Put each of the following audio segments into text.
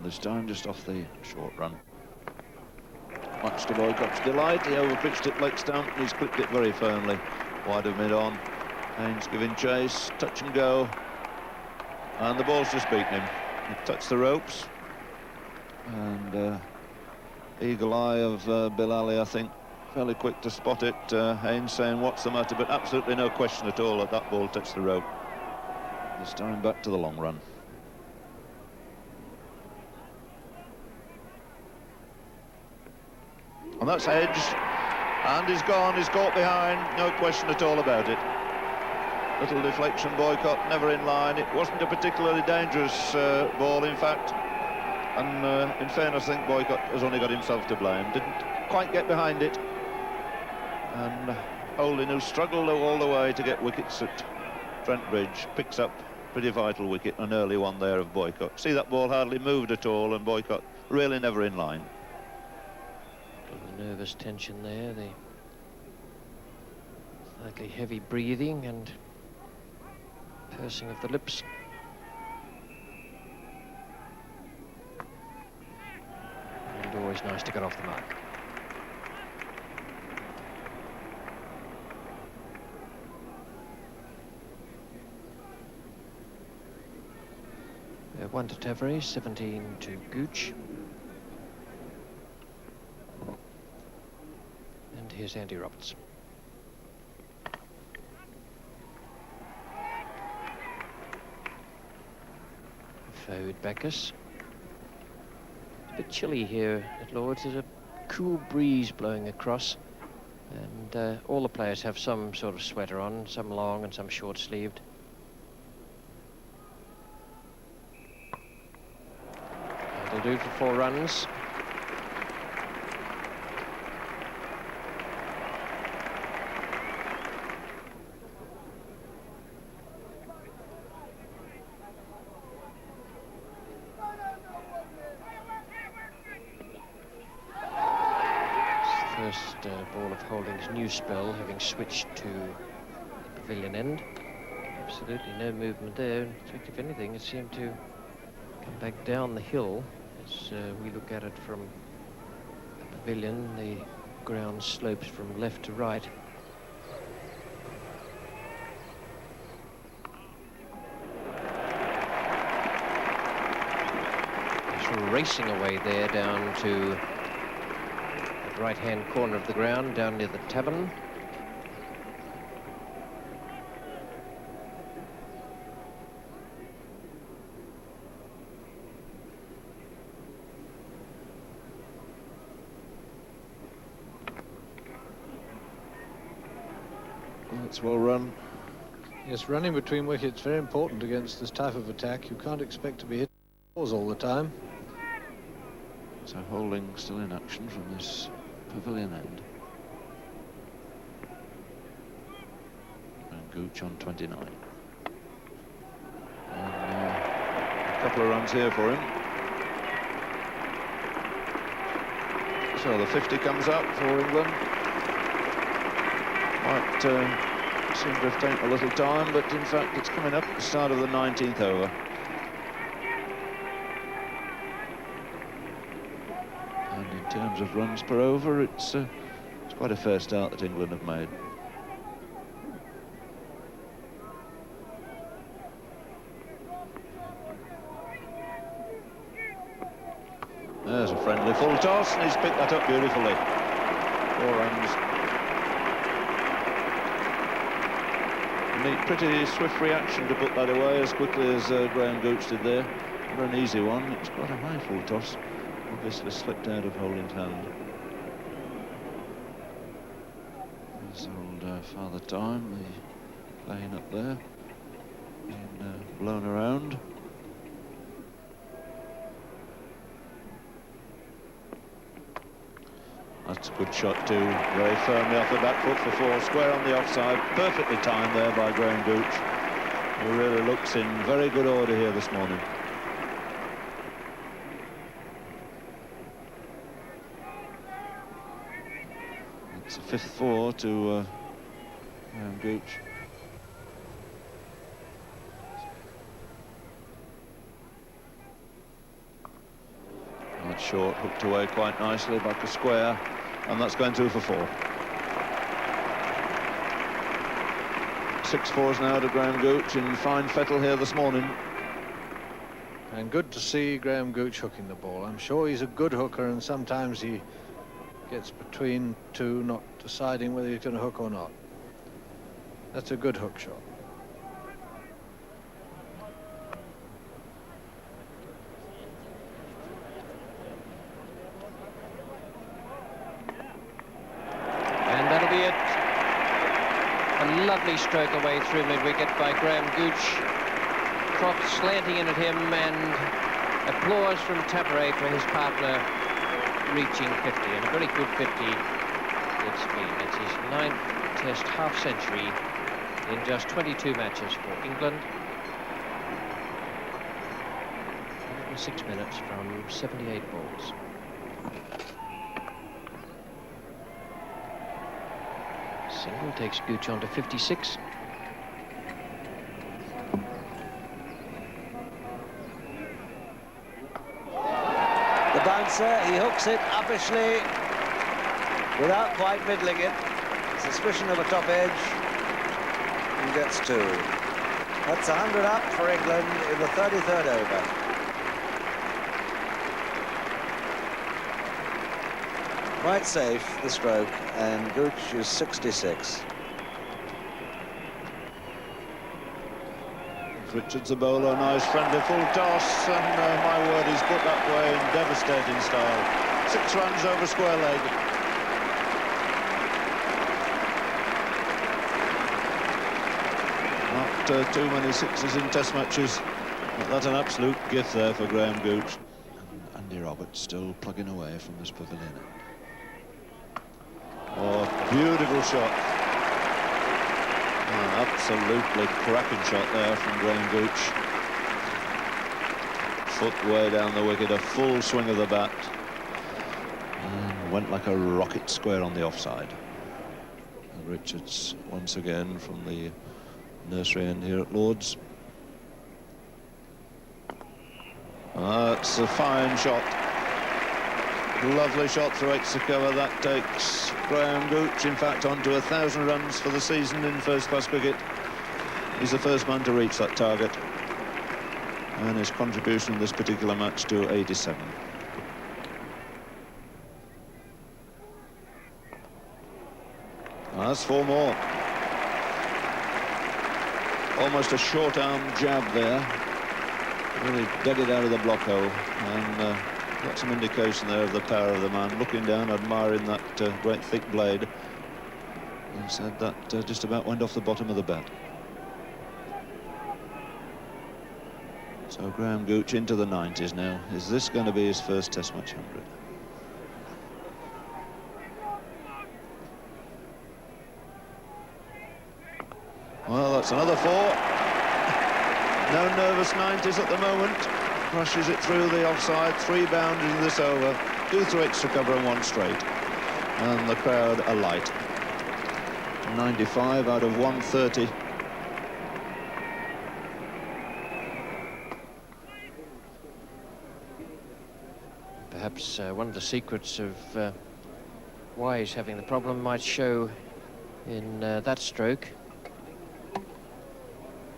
this time just off the short run. Much to Boycott's delight, he overpitched it leg stump and he's clipped it very firmly. Wide of mid-on. Haynes giving chase, touch and go. And the ball's just beaten him. It touched the ropes. And eagle eye of Bill Alley, I think, fairly quick to spot it. Haynes saying, what's the matter? But absolutely no question at all that that ball touched the rope. This time back to the long run. And that's edged, and he's gone, he's caught behind, no question at all about it. Little deflection, Boycott, never in line. It wasn't a particularly dangerous ball, in fact. And in fairness, I think Boycott has only got himself to blame. Didn't quite get behind it. And Holding, who struggled all the way to get wickets at Trent Bridge, picks up pretty vital wicket, an early one there of Boycott. See, that ball hardly moved at all, and Boycott really never in line. The nervous tension there, the slightly heavy breathing and pursing of the lips. And always nice to get off the mark. One to Tavare, 17 to Gooch. And here's Andy Roberts. Fode Bacchus. It's a bit chilly here at Lord's. There's a cool breeze blowing across, and all the players have some sort of sweater on, some long and some short-sleeved. That'll do for 4 runs. First ball of Holding's new spell, having switched to the pavilion end. Absolutely no movement there. In fact, if anything, it seemed to come back down the hill. As we look at it from the pavilion, the ground slopes from left to right. He's racing away there down to the right-hand corner of the ground, down near the tavern. That's well run. Yes, running between wickets very important against this type of attack. You can't expect to be hit balls all the time. So Holding still in action from this pavilion end. And Gooch on 29. And a couple of runs here for him. So the 50 comes up for England. Might seem to have taken a little time, but in fact it's coming up at the start of the 19th over. And in terms of runs per over, it's quite a fair start that England have made. There's a friendly full toss, and he's picked that up beautifully. 4 runs. Pretty swift reaction to put that away as quickly as Graham Gooch did there. Not an easy one. It's quite a high full toss. Obviously slipped out of Holding's hand. There's old Father Time, the lane up there, being blown around. That's a good shot too, very firmly off the back foot for 4, square on the offside. Perfectly timed there by Graham Gooch, who really looks in very good order here this morning. It's a 5th 4 to Graham Gooch. It's short, hooked away quite nicely, back a square, and that's going through for 4. 6-4s now to Graham Gooch in fine fettle here this morning. And good to see Graham Gooch hooking the ball. I'm sure he's a good hooker, and sometimes he gets between two, not deciding whether he's going to hook or not. That's a good hook shot. And that'll be it. A lovely stroke away through mid-wicket by Graham Gooch. Croft slanting in at him, and applause from Taveray for his partner reaching 50, and a very good 50 it's been. It's his 9th Test half-century in just 22 matches for England. 106 minutes from 78 balls. Single takes Gooch on to 56. The bouncer, he hooks it uppishly without quite middling it. Suspicion of a top edge, and gets 2. That's 100 up for England in the 33rd over. Quite safe, the stroke, and Gooch is 66. Richards, the bowler, nice friendly full toss, and my word, he's put that way in devastating style. 6 runs over square leg. Not too many 6s in Test matches, but that's an absolute gift there for Graham Gooch. And Andy Roberts still plugging away from this pavilion. Oh, beautiful shot. Absolutely cracking shot there from Graham Gooch. Foot way down the wicket, a full swing of the bat, and went like a rocket square on the offside. And Richards once again from the nursery end here at Lord's. That's a fine shot. Lovely shot through extra cover. That takes Graham Gooch, in fact, on to 1,000 runs for the season in first-class cricket. He's the first man to reach that target, and his contribution in this particular match to 87. That's 4 more. Almost a short-arm jab there. Really dug it out of the block hole, and got some indication there of the power of the man, looking down, admiring that great thick blade, and said that just about went off the bottom of the bat. So Graham Gooch into the 90s now. Is this going to be his first Test match 100? Well, that's another 4. No nervous 90s at the moment. Crushes it through the offside, 3 boundaries in this over, 2 through extra cover and 1 straight. And the crowd alight. 95 out of 130. Perhaps one of the secrets of why he's having the problem might show in that stroke.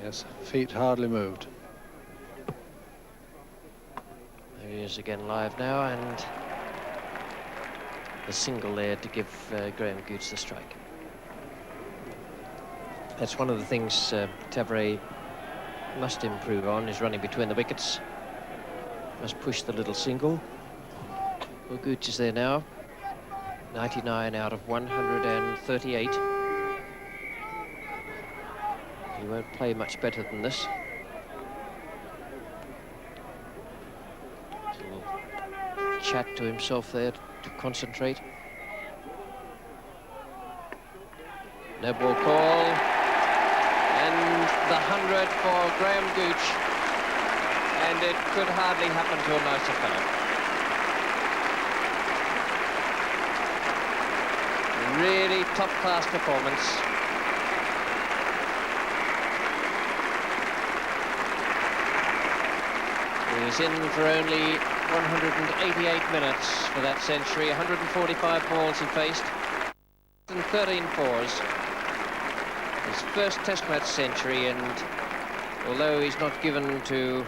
Yes, feet hardly moved. There he is again live now, and the single there to give Graham Gooch the strike. That's one of the things Taveray must improve on, is running between the wickets. Must push the little single. Well, Gooch is there now. 99 out of 138. He won't play much better than this. A little chat to himself there to concentrate. No ball call. And the 100 for Graham Gooch. And it could hardly happen to a nicer fellow. Really top-class performance. He was in for only 188 minutes for that century. 145 balls he faced and 13 fours. His first Test match century, and although he's not given to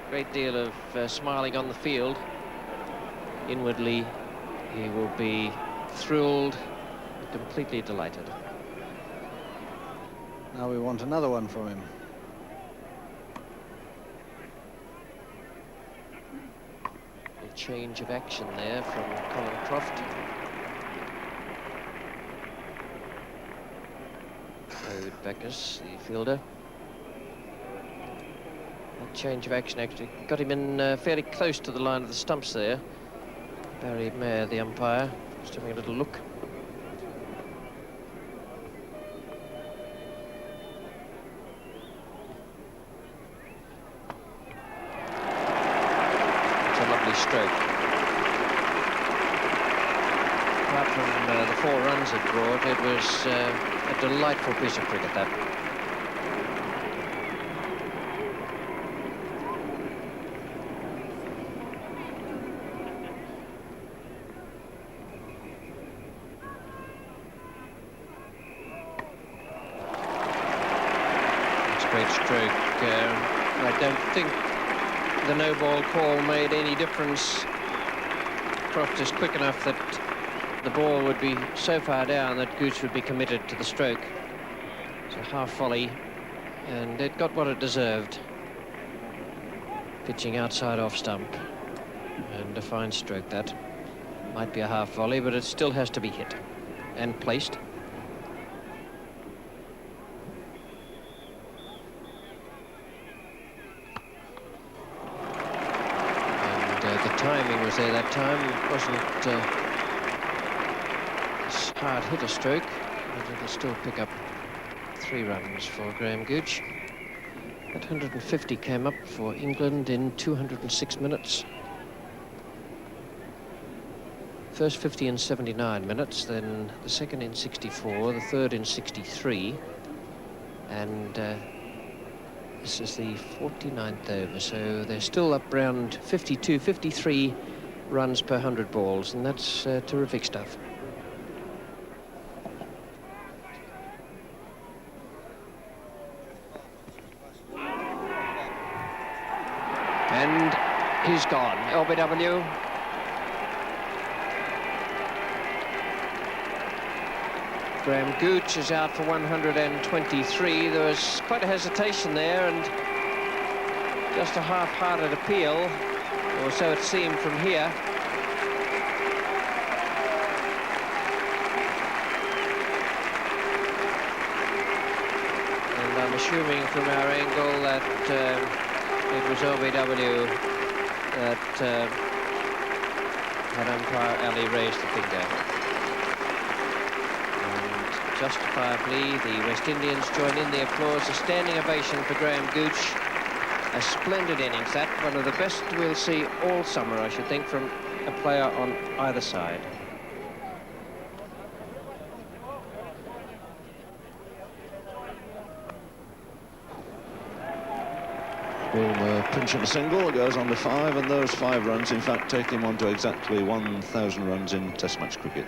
a great deal of smiling on the field, inwardly he will be thrilled, completely delighted. Now we want another one from him. A change of action there from Colin Croft. David Backus, the fielder. That change of action actually got him in fairly close to the line of the stumps there. Barry Mayer, the umpire, just having a little look. It's a lovely stroke. Apart from the 4 runs it brought, it was a delightful piece of cricket, that. Great stroke. I don't think the no ball call made any difference. Croft is quick enough that the ball would be so far down that Gooch would be committed to the stroke. It's a half volley, and it got what it deserved. Pitching outside off stump, and a fine stroke that. Might be a half volley, but it still has to be hit and placed. The timing was there that time. It wasn't a hard hitter stroke, but it'll still pick up 3 runs for Graham Gooch. That 150 came up for England in 206 minutes. First 50 in 79 minutes, then the second in 64, the third in 63, and this is the 49th over, so they're still up around 52, 53 runs per 100 balls, and that's terrific stuff. And he's gone. LBW. Graham Gooch is out for 123. There was quite a hesitation there, and just a half-hearted appeal, or so it seemed from here. And I'm assuming from our angle that it was LBW that had umpire Ali raised the finger. Justifiably, the West Indians join in the applause. A standing ovation for Graham Gooch. A splendid innings, that. One of the best we'll see all summer, I should think, from a player on either side. Will pinch him a single, goes on to 5, and those 5 runs, in fact, take him on to exactly 1,000 runs in Test match cricket.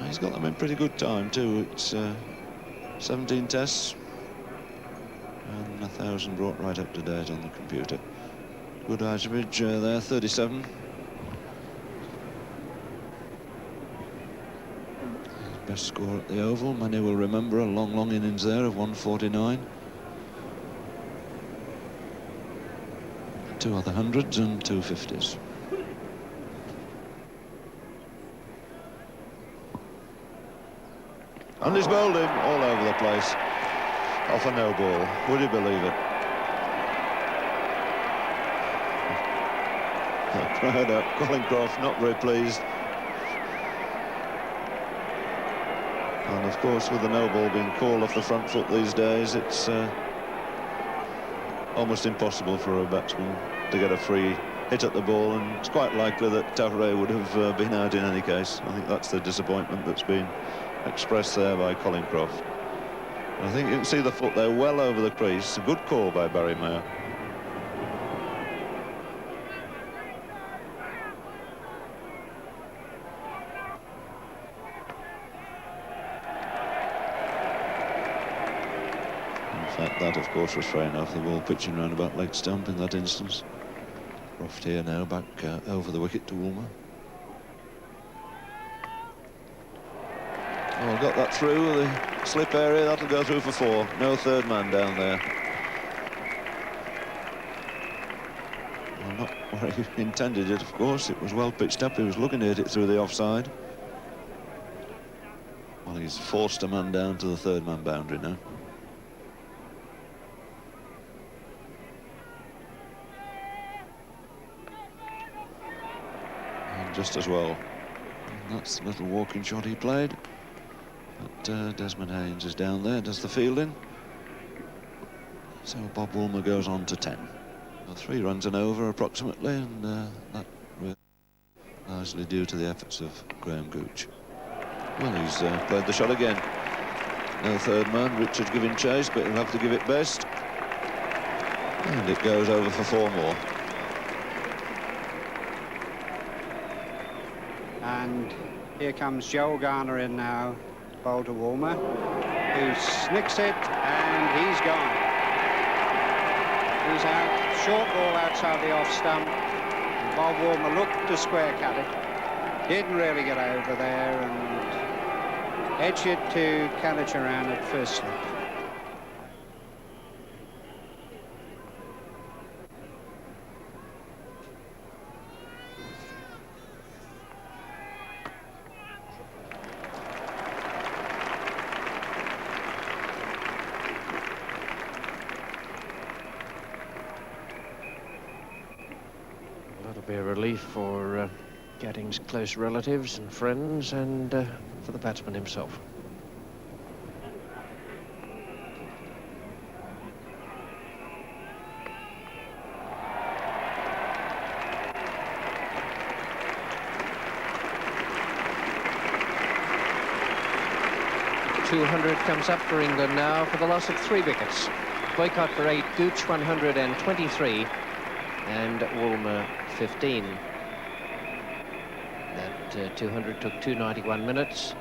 He's got them in pretty good time too. It's 17 tests and 1,000 brought right up to date on the computer. Good average there, 37. Best score at the Oval. Many will remember a long innings there of 149. 2 other hundreds and 2 50s. And he's bowled him all over the place. Off a no ball. Would you believe it? Crowd up. Colin Croft not very pleased. And of course, with the no ball being called off the front foot these days, it's almost impossible for a batsman to get a free hit at the ball, and it's quite likely that Tavare would have been out in any case. I think that's the disappointment that's been expressed there by Colin Croft. I think you can see the foot there well over the crease. A good call by Barry Mayer. That, of course, was fair enough. The ball pitching round about leg stump in that instance. Croft here now, back over the wicket to Woolmer. Oh, got that through the slip area. That'll go through for 4. No third man down there. Well, not where he intended it, of course. It was well pitched up. He was looking to hit it through the offside. Well, he's forced a man down to the third man boundary now. And just as well. And that's the little walking shot he played. But Desmond Haynes is down there, does the fielding. So Bob Woolmer goes on to 10. Well, 3 runs and over approximately, and that was largely due to the efforts of Graham Gooch. Well, he's played the shot again. No third man. Richard giving chase, but he'll have to give it best. And it goes over for 4 more. And here comes Joel Garner in now, bowl to Woolmer, who snicks it, and he's gone. He's out, short ball outside the off stump. And Bob Woolmer looked to square cut it. Didn't really get over there and edged it to Kallicharran at first slip. Be a relief for Gatting's close relatives and friends, and for the batsman himself. .200 comes up for England now for the loss of 3 wickets. Boycott for 8, Gooch 123, and Woolmer 15. That 200 took 291 minutes.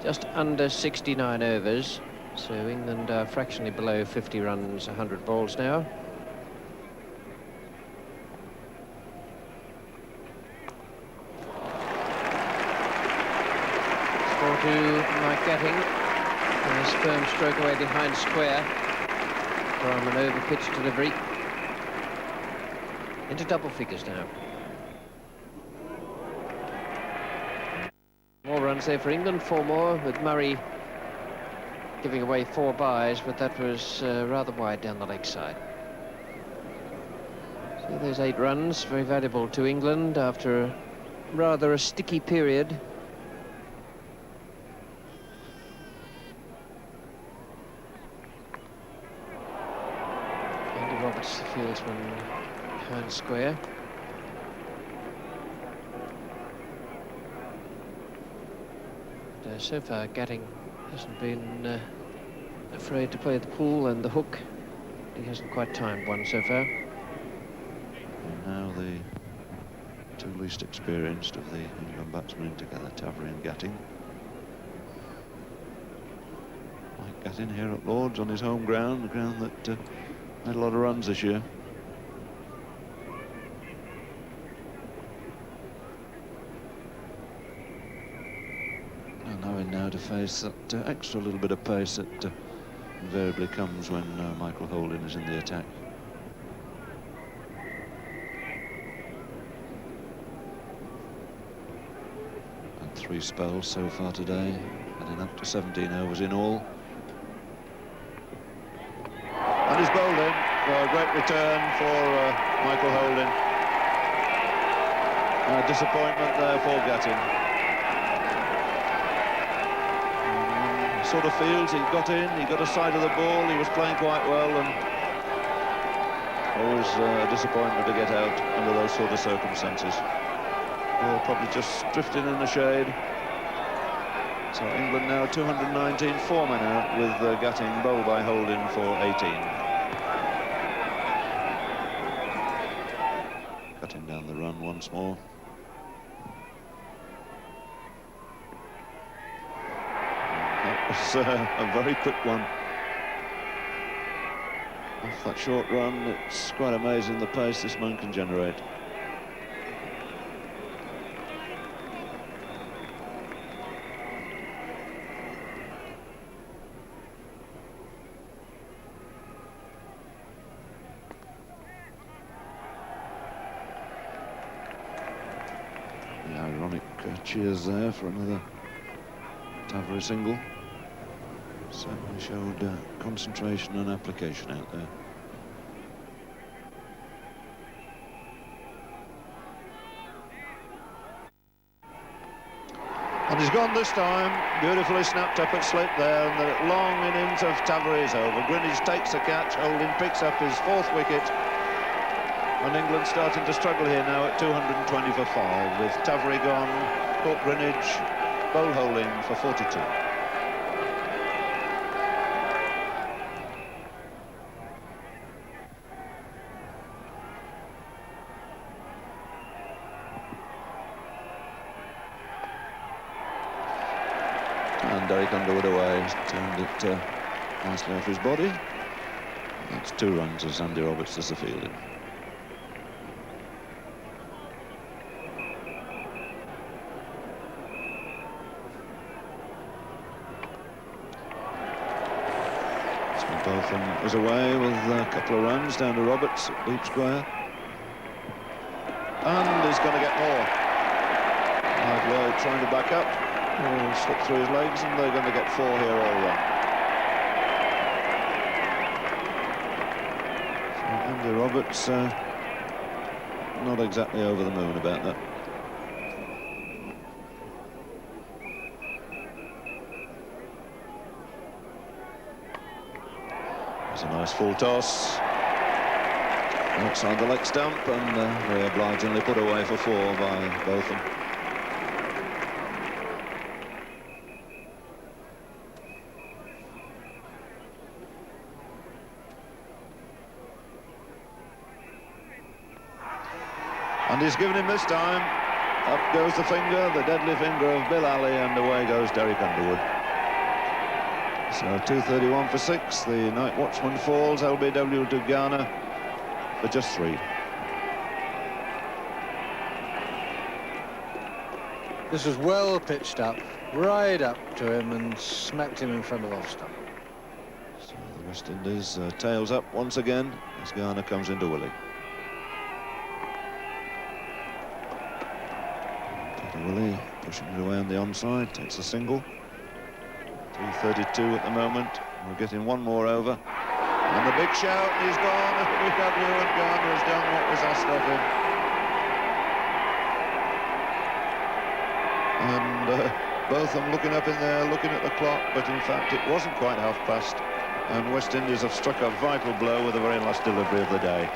Just under 69 overs. So England are fractionally below 50 runs, 100 balls now. Score to Mike Gatting. Nice firm stroke away behind square from an over-pitch delivery. Into double figures now. More runs there for England, 4 more, with Murray giving away 4 byes, but that was rather wide down the leg side. So there's 8 runs, very valuable to England after rather a sticky period. Andy Roberts, the fieldsman, behind square. So far Gatting hasn't been afraid to play the pull and the hook. He hasn't quite timed one so far. And now the 2 least experienced of the England batsmen together, Tavery and Gatting. Mike Gatting here at Lord's on his home ground, the ground that made a lot of runs this year. Knowing now to face that extra little bit of pace that invariably comes when Michael Holding is in the attack. And 3 spells so far today, adding up to 17 overs in all. And he's bowled in. A great return for Michael Holding. Disappointment there for Gatting. Sort of feels he got in, he got a side of the ball, he was playing quite well, and always a disappointment to get out under those sort of circumstances. Ball probably just drifting in the shade. So England now 219, 4 men out, with Gatting bowled by Holding for 18. Cutting down the run once more. It was a very quick one. Off that short run, it's quite amazing the pace this man can generate. The ironic cheers there for another Taveri single. Certainly showed concentration and application out there. And he's gone this time. Beautifully snapped up at slip there, and the long innings of Taveri is over. Greenwich takes the catch, Holding picks up his 4th wicket. And England starting to struggle here now at 220 for 5, with Taveri gone, Cook, Greenwich, Bowl Holding for 42. And Derek Underwood away, he's turned it nicely off his body. That's 2 runs as Andy Roberts does the fielding. Botham is away with a couple of runs down to Roberts at Deep Square. And he's going to get more. Hard Lloyd trying to back up. He'll slip through his legs, and they're going to get 4 here all run. So Andy Roberts not exactly over the moon about that. It's a nice full toss outside the leg stump, and very obligingly put away for 4 by Botham. And he's given him this time. Up goes the finger, the deadly finger of Bill Alley, and away goes Derek Underwood. So 2:31 for 6. The night watchman falls. LBW to Ghana for just 3. This was well pitched up, right up to him, and smacked him in front of the off stump. So the West Indies tails up once again as Ghana comes into Willie. Peter Willie pushing it away on the onside, takes a single. 3:32 at the moment. We're getting 1 more over. And the big shout, he's gone. LBW, and Ghana has done what was asked of him. And both of them looking up in there, looking at the clock, but in fact it wasn't quite 1/2 past. And West Indies have struck a vital blow with the very last delivery of the day.